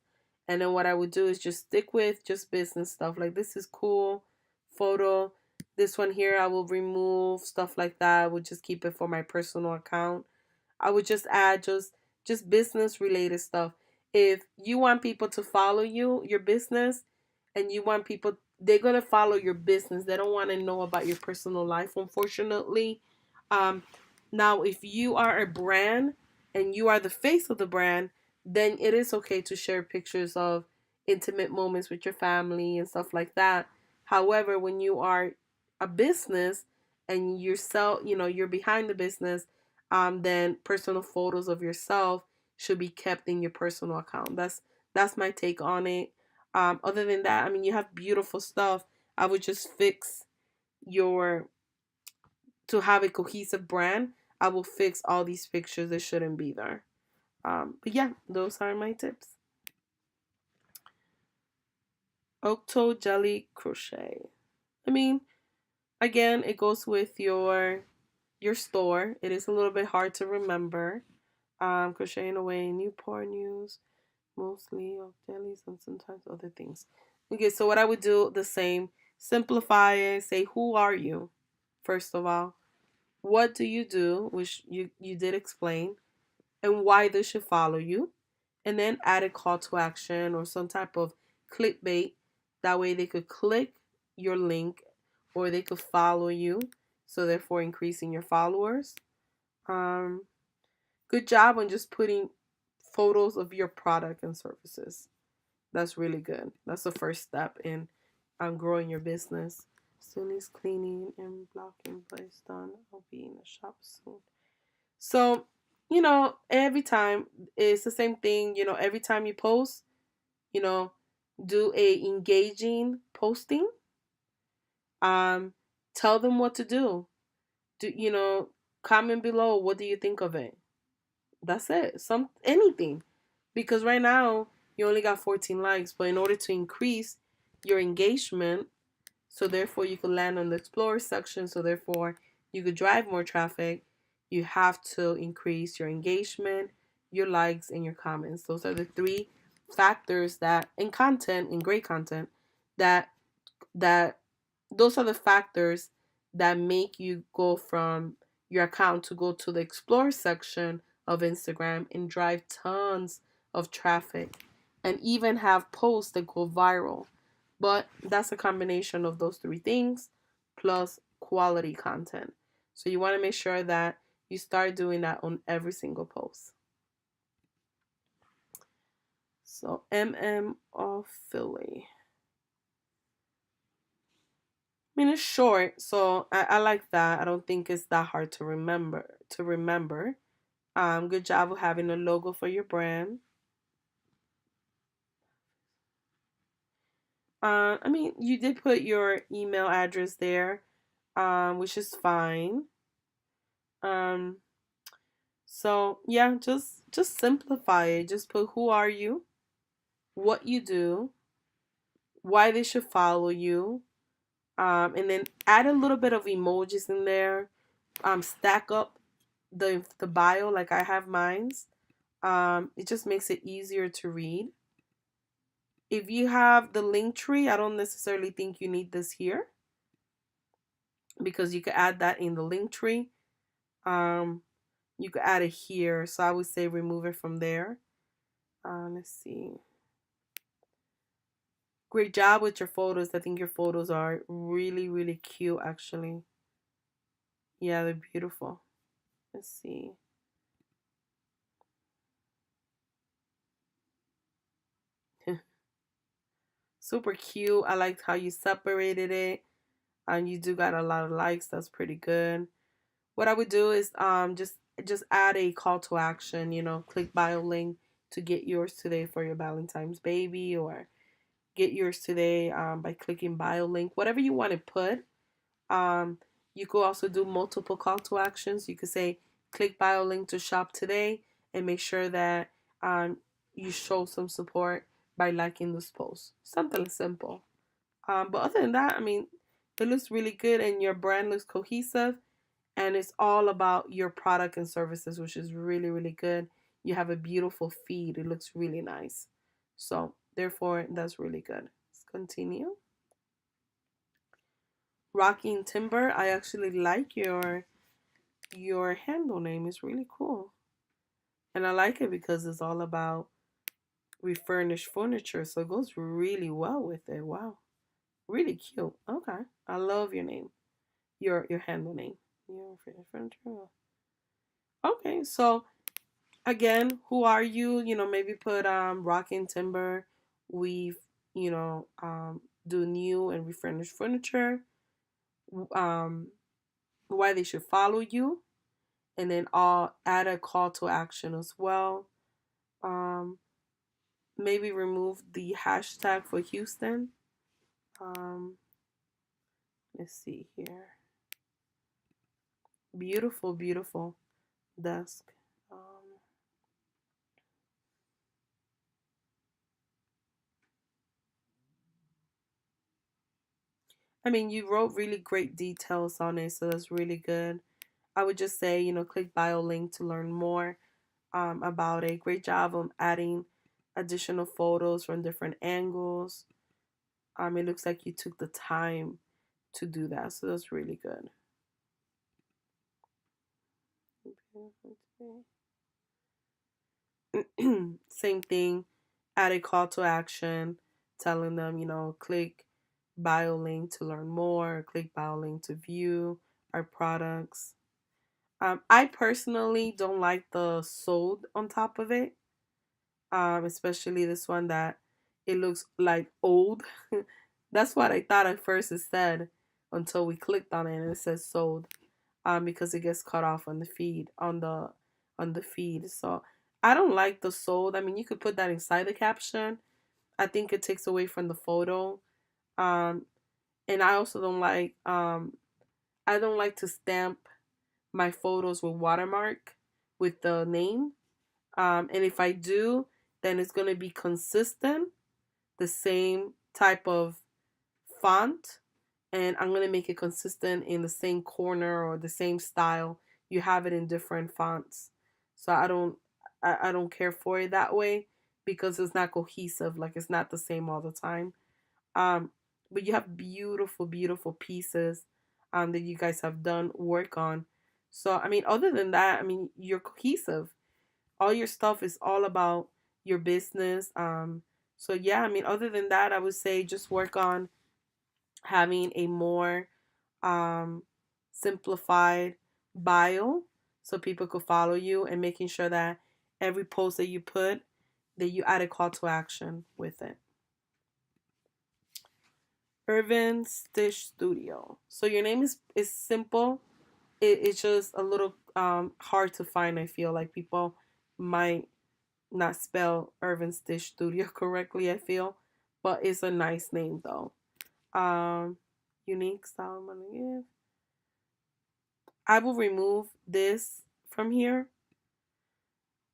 And then what I would do is just stick with just business stuff. Like, this is cool photo. This one here I will remove, stuff like that. I would just keep it for my personal account. I would just add just business related stuff. If you want people to follow you, your business, and you want people, they're going to follow your business. They don't want to know about your personal life, unfortunately. Um, Now, if you are a brand and you are the face of the brand, then it is okay to share pictures of intimate moments with your family and stuff like that. However, when you are a business and you're behind the business, then personal photos of yourself should be kept in your personal account. That's my take on it. Other than that, I mean, you have beautiful stuff. I would just fix your to have a cohesive brand. I will fix all these pictures that shouldn't be there. But yeah, those are my tips. Octo Jelly Crochet. I mean, again, it goes with your store. It is a little bit hard to remember. Crocheting away Newport news, mostly of jellies and sometimes other things. Okay, so what I would do the same. Simplify it. Say, who are you? First of all, what do you do? Which you did explain, and why they should follow you, and then add a call to action or some type of clickbait. That way they could click your link or they could follow you, so therefore increasing your followers. Um, Good job on just putting photos of your product and services. That's really good. That's the first step in growing your business. Still needs cleaning and blocking place done. I'll be in the shop soon. So, every time it's the same thing. Every time you post, you know, do a engaging posting. Um, Tell them what to do. Comment below. What do you think of it? That's it. Anything, because right now you only got 14 likes, but in order to increase your engagement, so therefore you could land on the Explorer section, so therefore you could drive more traffic, you have to increase your engagement, your likes, and your comments. Those are the three factors that in content, in great content, that that those are the factors that make you go from your account to go to the explore section of Instagram and drive tons of traffic and even have posts that go viral. But that's a combination of those three things plus quality content. So you want to make sure that you start doing that on every single post. So of Philly. I mean, it's short, so I like that. I don't think it's that hard to remember. Good job of having a logo for your brand. I mean, you did put your email address there, which is fine. Um, so yeah, just simplify it. Just put who are you, what you do, why they should follow you, and then add a little bit of emojis in there. Stack up the bio like I have mine's. It just makes it easier to read. If you have the link tree, I don't necessarily think you need this here because you could add that in the link tree. Um, you could add it here, so I would say remove it from there. Let's see. Great job with your photos. I think your photos are really, really cute, actually. Yeah, they're beautiful. Let's see. Super cute. I liked how you separated it. And you do got a lot of likes. That's pretty good. What I would do is just add a call to action, click bio link to get yours today for your Valentine's baby, or get yours today by clicking bio link, whatever you want to put. You could also do multiple call to actions. You could say click bio link to shop today, and make sure that you show some support by liking this post. Something simple. But other than that, I mean, it looks really good and your brand looks cohesive, and it's all about your product and services, which is really, really good. You have a beautiful feed. It looks really nice. So therefore, that's really good. Let's continue. Rocking Timber. I actually like your handle name. It's really cool. And I like it because it's all about refurnished furniture. So it goes really well with it. Wow. Really cute. Okay. I love your name. Your handle name. Your furniture. Okay. So again, who are you? Maybe put rocking timber. We've, do new and refurnished furniture. Um why they should follow you. And then I'll add a call to action as well. Um maybe remove the hashtag for Houston. Um let's see here. Beautiful, beautiful desk. Um, I mean, you wrote really great details on it, so that's really good. I would just say, click bio link to learn more about it. Great job on adding additional photos from different angles. It looks like you took the time to do that, so that's really good. Same thing, add a call to action telling them, click bio link to learn more, click bio link to view our products. I personally don't like the sold on top of it, especially this one that it looks like old. That's what I thought at first it said until we clicked on it and it says sold, because it gets cut off on the feed on the feed. So I don't like the sold. I mean, you could put that inside the caption. I think it takes away from the photo. Um, and I also don't like I don't like to stamp my photos with watermark with the name. And if I do, then it's gonna be consistent, the same type of font, and I'm gonna make it consistent in the same corner or the same style. You have it in different fonts, so I don't care for it that way because it's not cohesive. Like it's not the same all the time. Um, but you have beautiful, beautiful pieces that you guys have done work on. So I mean, other than that, I mean, you're cohesive. All your stuff is all about your business. So yeah, I mean, other than that, I would say just work on having a more um, simplified bio so people could follow you, and making sure that every post that you put, that you add a call to action with it. Irvin Stitch Studio. So your name is simple. It's just a little hard to find. I feel like people might not spell Irvin Stitch Studio correctly. I feel, but it's a nice name though. Um, Unique style I'm gonna give. I will remove this from here,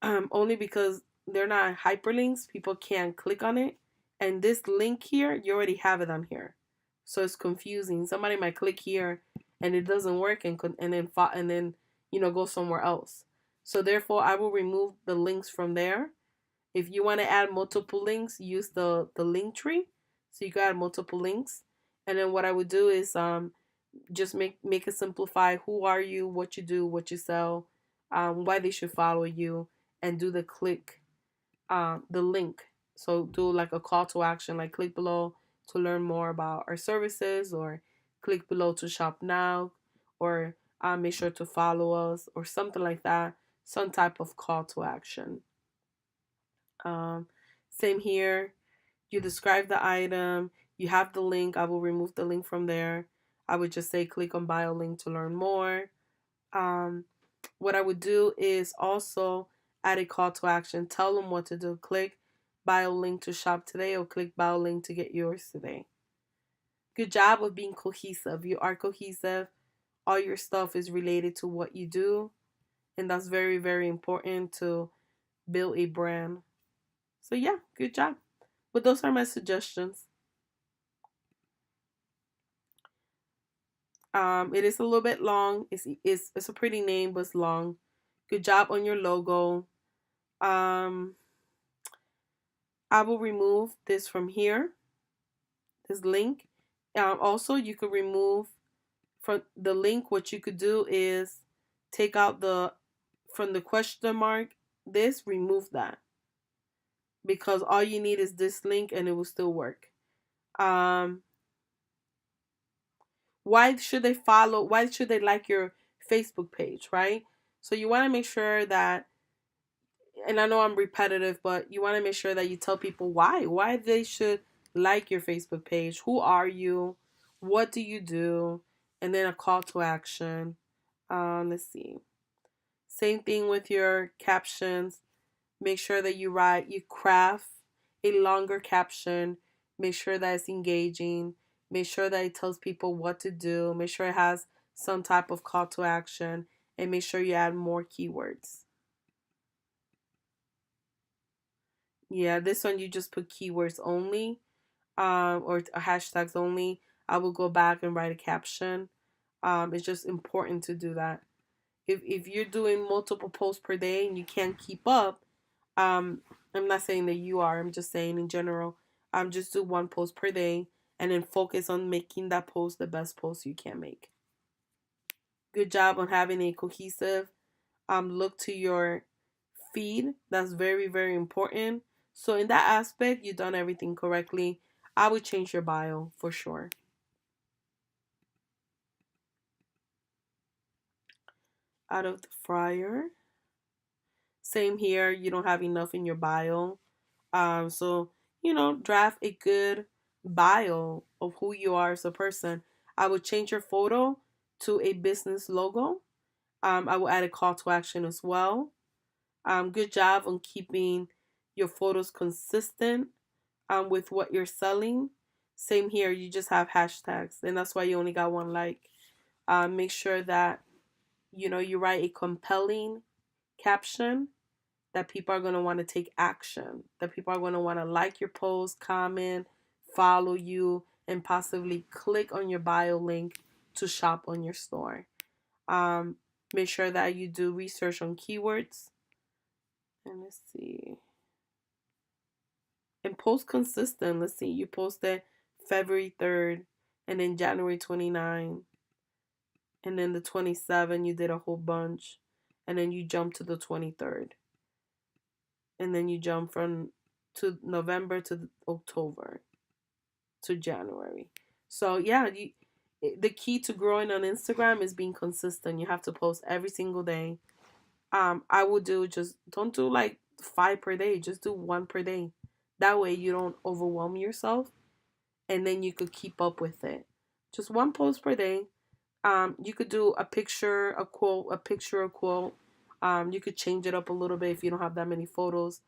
only because they're not hyperlinks. People can't click on it, and this link here, you already have it on here, so it's confusing. Somebody might click here, and it doesn't work, and then go somewhere else. So therefore, I will remove the links from there. If you want to add multiple links, use the link tree, so you can add multiple links. And then what I would do is just make it simplify. Who are you? What you do? What you sell? Why they should follow you? And do the click, the link. So do like a call to action, like click below to learn more about our services, or click below to shop now, or make sure to follow us, or something like that. Some type of call to action. Um, Same here. You describe the item. You have the link. I will remove the link from there. I would just say click on bio link to learn more. Um, what I would do is also add a call to action. Tell them what to do. Click bio link to shop today, or click bio link to get yours today. Good job of being cohesive. You are cohesive. All your stuff is related to what you do. And that's very, very important to build a brand. So, yeah, good job. But those are my suggestions. It is a little bit long. It's a pretty name, but it's long. Good job on your logo. Um, I will remove this from here. This link. Also, you could remove from the link. What you could do is take out the from the question mark. This remove that. because all you need is this link and it will still work. Um, why should they follow? Why should they like your Facebook page, right? So you want to make sure that, and I know I'm repetitive, but you want to make sure that you tell people why they should like your Facebook page. Who are you? What do you do? And then a call to action. Let's see. Same thing with your captions. Make sure that you craft a longer caption. Make sure that it's engaging. Make sure that it tells people what to do. Make sure it has some type of call to action. And make sure you add more keywords. Yeah, this one you just put keywords only, or hashtags only. I will go back and write a caption. It's just important to do that. If you're doing multiple posts per day and you can't keep up, um, I'm not saying that you are. I'm just saying in general. Just do one post per day and then focus on making that post the best post you can make. Good job on having a cohesive look to your feed. That's very, very important. So in that aspect, you've done everything correctly. I would change your bio for sure. Out of the fryer. Same here. You don't have enough in your bio. So draft a good bio of who you are as a person. I would change your photo to a business logo. I will add a call to action as well. Good job on keeping your photos consistent with what you're selling. Same here, you just have hashtags, and that's why you only got one like. Make sure that you write a compelling caption that people are going to want to take action, that people are going to want to like your post, comment, follow you, and possibly click on your bio link to shop on your store. Um, Make sure that you do research on keywords. And let's see. And post consistent. Let's see. You posted February 3rd and then January 29th. And then the 27th, you did a whole bunch. And then you jump to the 23rd. And then you jump from to November to October to January. So yeah, the key to growing on Instagram is being consistent. You have to post every single day. I would do just don't do like 5 per day. Just do one per day. That way you don't overwhelm yourself, and then you could keep up with it. Just one post per day. You could do a picture, a quote, a picture, a quote. You could change it up a little bit if you don't have that many photos,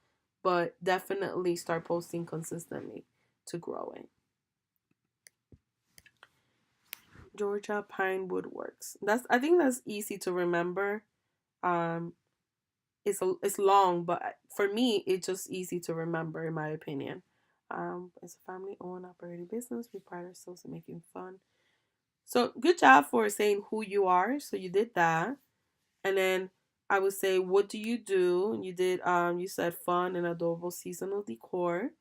but definitely start posting consistently to grow it. Georgia Pine Woodworks. I think that's easy to remember. Um, it's long, but for me, it's just easy to remember, in my opinion. It's a family-owned operating business. We pride ourselves in making fun. So good job for saying who you are. So you did that, and then I would say, what do you do? You did. You said fun and adorable seasonal decor.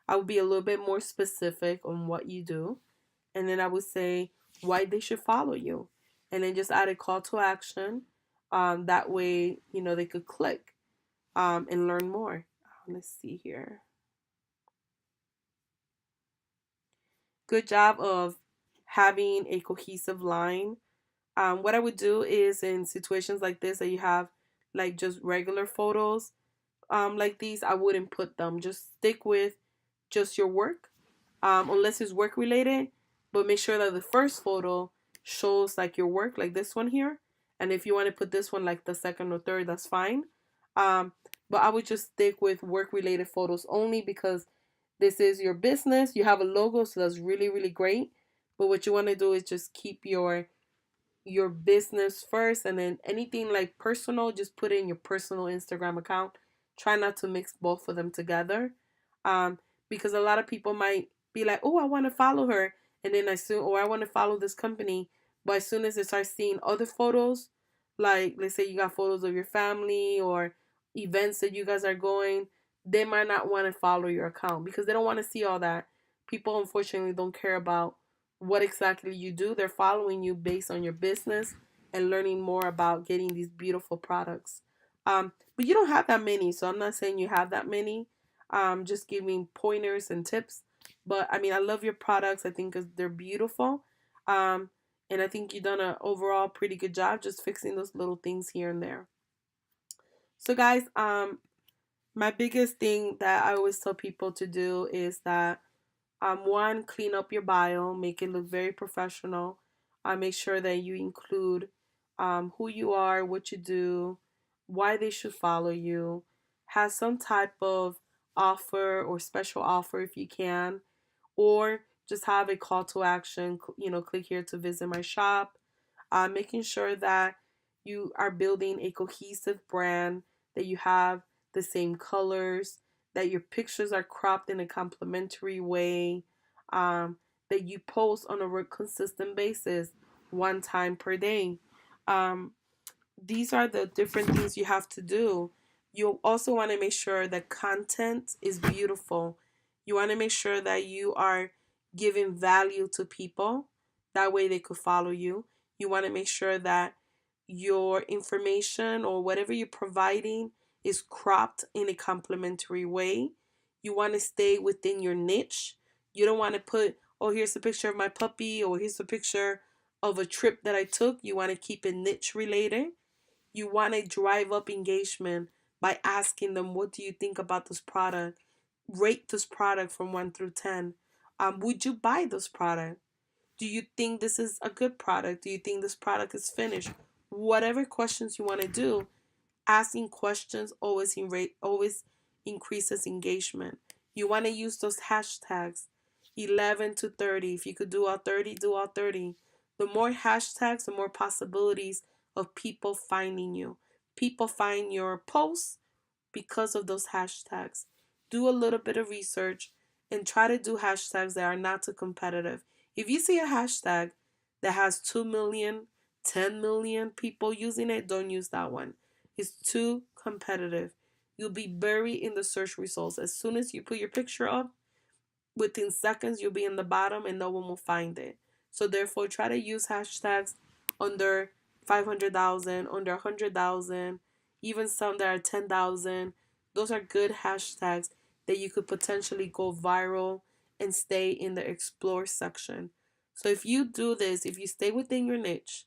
I would be a little bit more specific on what you do, and then I would say why they should follow you, and then just add a call to action. That way, they could click and learn more. Let's see here. Good job of having a cohesive line. What I would do is in situations like this that you have like just regular photos like these, I wouldn't put them. Just stick with just your work, unless it's work related. But make sure that the first photo shows like your work, like this one here. And if you want to put this one like the second or third, that's fine. Um, but I would just stick with work related photos only because this is your business. You have a logo, so that's really, really great. But what you want to do is just keep your business first, and then anything like personal, just put in your personal Instagram account. Try not to mix both of them together, um because a lot of people might be like, oh, I want to follow her, and then or I want to follow this company, but as soon as they start seeing other photos, like let's say you got photos of your family or events that you guys are going, they might not want to follow your account because they don't want to see all that. People unfortunately don't care about what exactly you do. They're following you based on your business and learning more about getting these beautiful products. But you don't have that many, so I'm not saying you have that many. just giving pointers and tips. But I mean, I love your products. I think they're beautiful. Um, and I think you've done an overall pretty good job just fixing those little things here and there. So guys, my biggest thing that I always tell people to do is that one, clean up your bio, make it look very professional. Make sure that you include who you are, what you do, why they should follow you. Have some type of offer or special offer if you can, or just have a call to action. Click here to visit my shop. Making sure that you are building a cohesive brand, that you have the same colors, that your pictures are cropped in a complimentary way, that you post on a consistent basis, one time per day. Um, these are the different things you have to do. You also want to make sure that content is beautiful. You want to make sure that you are giving value to people. That way they could follow you. You want to make sure that your information or whatever you're providing is cropped in a complimentary way. You want to stay within your niche. You don't want to put, oh, here's a picture of my puppy, or here's a picture of a trip that I took. You want to keep it niche related. You want to drive up engagement by asking them, what do you think about this product? Rate this product from 1 through 10. Would you buy this product? Do you think this is a good product? Do you think this product is finished? Whatever questions you want to do, asking questions always increases engagement. You want to use those hashtags 11 to 30. If you could do all 30, do all 30. The more hashtags, the more possibilities of people finding you. People find your posts because of those hashtags. Do a little bit of research and try to do hashtags that are not too competitive. If you see a hashtag that has 2 million, 10 million people using it, don't use that one. It's too competitive. You'll be buried in the search results. As soon as you put your picture up, within seconds you'll be in the bottom and no one will find it. So therefore, try to use hashtags under 500,000, under 100,000, even some that are 10,000. Those are good hashtags that you could potentially go viral and stay in the explore section. So if you do this, if you stay within your niche,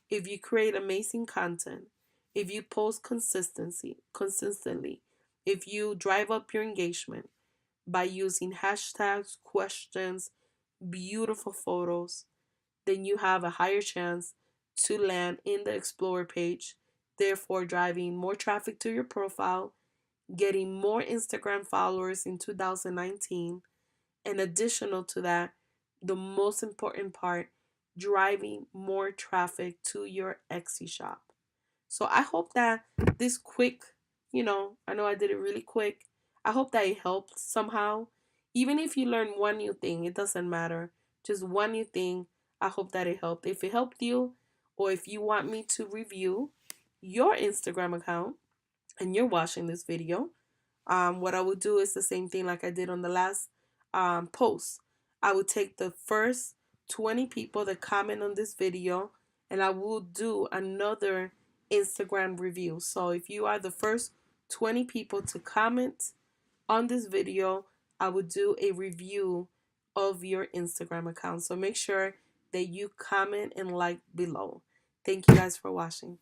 if you create amazing content, if you post consistently, if you drive up your engagement by using hashtags, questions, beautiful photos, then you have a higher chance to land in the Explorer page, therefore driving more traffic to your profile, getting more Instagram followers in 2019, and additional to that, the most important part, driving more traffic to your Etsy shop. So I hope that this quick, I know I did it really quick. I hope that it helped somehow. Even if you learn one new thing, it doesn't matter. Just one new thing. I hope that it helped. If it helped you, or if you want me to review your Instagram account and you're watching this video, what I would do is the same thing like I did on the last post. I would take the first 20 people that comment on this video and I will do another Instagram review. So if you are the first 20 people to comment on this video, I will do a review of your Instagram account. So make sure that you comment and like below. Thank you guys for watching.